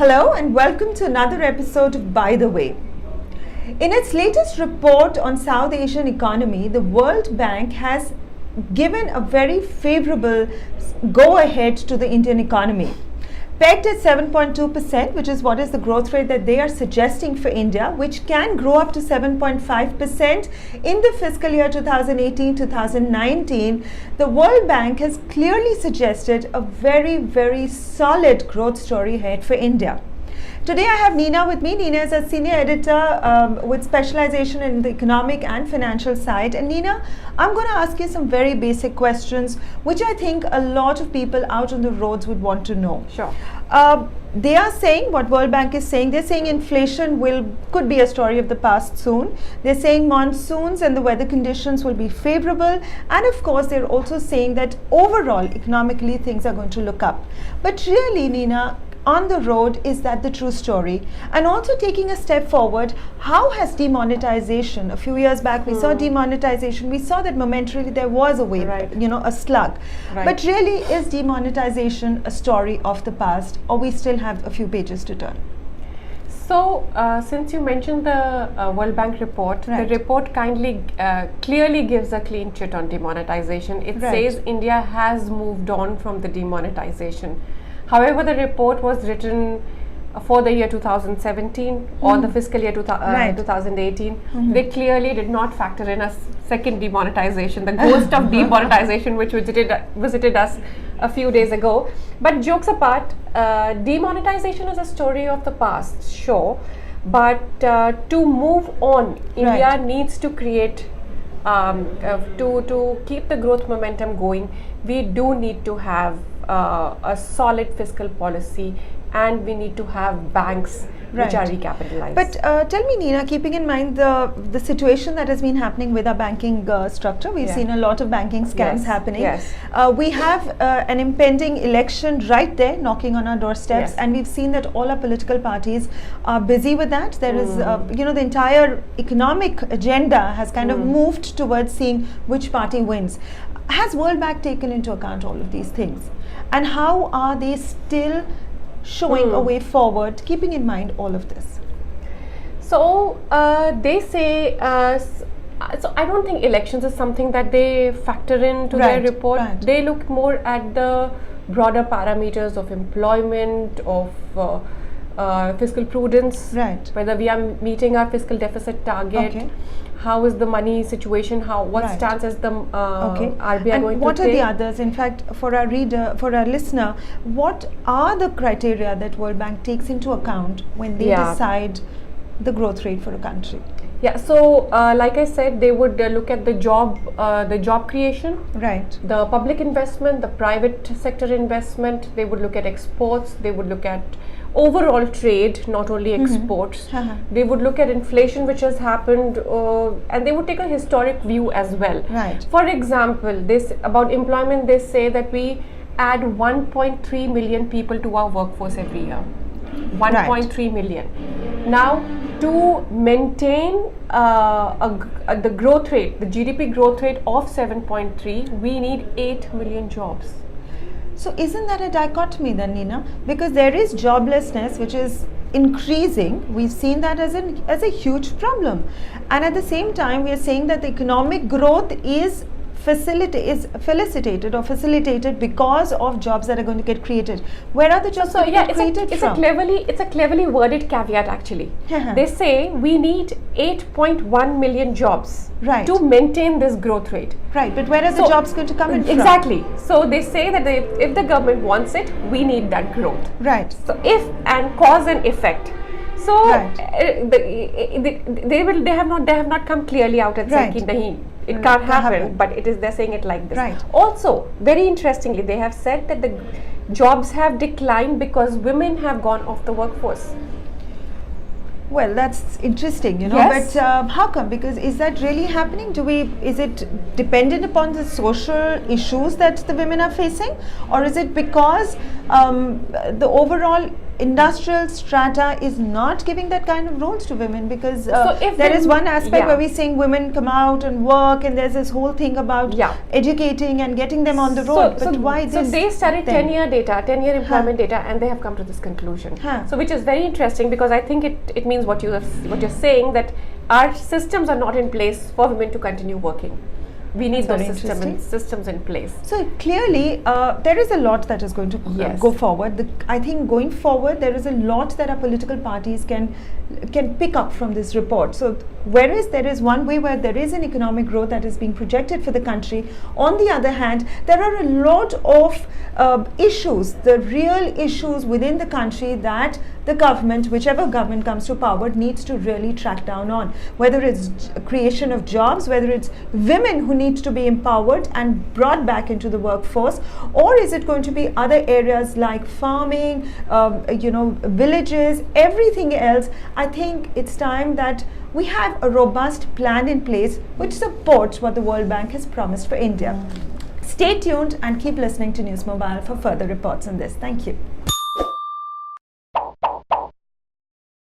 Hello and welcome to another episode of By the Way. In its latest report on South Asian economy, the World Bank has given a very favorable go-ahead to the Indian economy. Pegged at 7.2%, which is what is the growth rate that they are suggesting for India, which can grow up to 7.5% in the fiscal year 2018-2019, the World Bank has clearly suggested a very, very solid growth story ahead for India. Today I have Neena with me. Neena is a senior editor with specialization in the economic and financial side. And Neena, I'm going to ask you some very basic questions, which I think a lot of people out on the roads would want to know. Sure. They are saying, what World Bank is saying, they're saying inflation could be a story of the past soon. They're saying monsoons and the weather conditions will be favorable. And of course, they're also saying that overall, economically, things are going to look up. But really, Neena, on the road, is that the true story? And also taking a step forward, how has demonetization, a few years back we saw demonetization, we saw that momentarily there was a wave, a slug. Right. But really, is demonetization a story of the past, or we still have a few pages to turn? So, since you mentioned the World Bank report, Right. the report clearly gives a clean chit on demonetization. It Right. says India has moved on from the demonetization. However, the report was written for the year 2017 or the fiscal year 2018. They clearly did not factor in a second demonetization, the ghost of demonetization, which visited us a few days ago. But jokes apart, demonetization is a story of the past, sure. But to move on, India needs to create, to keep the growth momentum going, we do need to have a solid fiscal policy, and we need to have banks which are recapitalized. But tell me, Neena, keeping in mind the situation that has been happening with our banking structure, we've seen a lot of banking scams happening. Yes. We have an impending election right there knocking on our doorsteps, and we've seen that all our political parties are busy with that. There is, the entire economic agenda has kind of moved towards seeing which party wins. Has World Bank taken into account all of these things? And how are they still showing a way forward, keeping in mind all of this? So they say, so I don't think elections is something that they factor into their report. Right. They look more at the broader parameters of employment, of fiscal prudence, whether we are meeting our fiscal deficit target. How is the money situation? What stance is the RBI and going to take? What are the others? In fact, for our reader, for our listener, what are the criteria that World Bank takes into account when they decide the growth rate for a country? Yeah, so like I said, they would look at the job creation, the public investment, the private sector investment. They would look at exports. They would look at overall trade, not only exports. They would look at inflation which has happened, and they would take a historic view as well. For example, about employment, they say that we add 1.3 million people to our workforce every year. 1.3 million. Now, to maintain the growth rate, the GDP growth rate of 7.3, we need 8 million jobs. So isn't that a dichotomy then, Neena? Because there is joblessness which is increasing. We've seen that as a huge problem. And at the same time, we are saying that the economic growth is facilitated because of jobs that are going to get created. Where are the jobs created from? It's a cleverly worded caveat actually. They say we need 8.1 million jobs to maintain this growth rate. Right, but where are the jobs going to come in from? Exactly. So they say that if the government wants it, we need that growth. Right. So and cause and effect. So they have not come clearly out and said nahi, it can't happen, but they're saying it like this. Also, very interestingly, they have said that the jobs have declined because women have gone off the workforce. Well, that's interesting, Yes. But how come? Because is that really happening? Is it dependent upon the social issues that the women are facing, or is it because the overall industrial strata is not giving that kind of roles to women, because So if there then- is one aspect yeah. where we're seeing women come out and work, and there's this whole thing about Yeah. educating and getting them on the road. But why so this they studied thing? 10-year data, 10-year employment data, and they have come to this conclusion. Huh. So which is very interesting, because I think it means what you're saying, that our systems are not in place for women to continue working. We need That's those very systems in place. So clearly, there is a lot that is going to Yes. go forward. I think going forward, there is a lot that our political parties can pick up from this report. So whereas there is one way where there is an economic growth that is being projected for the country, on the other hand, there are a lot of issues, the real issues within the country that the government, whichever government comes to power, needs to really track down on. Whether it's creation of jobs, whether it's women who need to be empowered and brought back into the workforce, or is it going to be other areas like farming, villages, everything else. I think it's time that we have a robust plan in place which supports what the World Bank has promised for India. Stay tuned and keep listening to News Mobile for further reports on this. Thank you.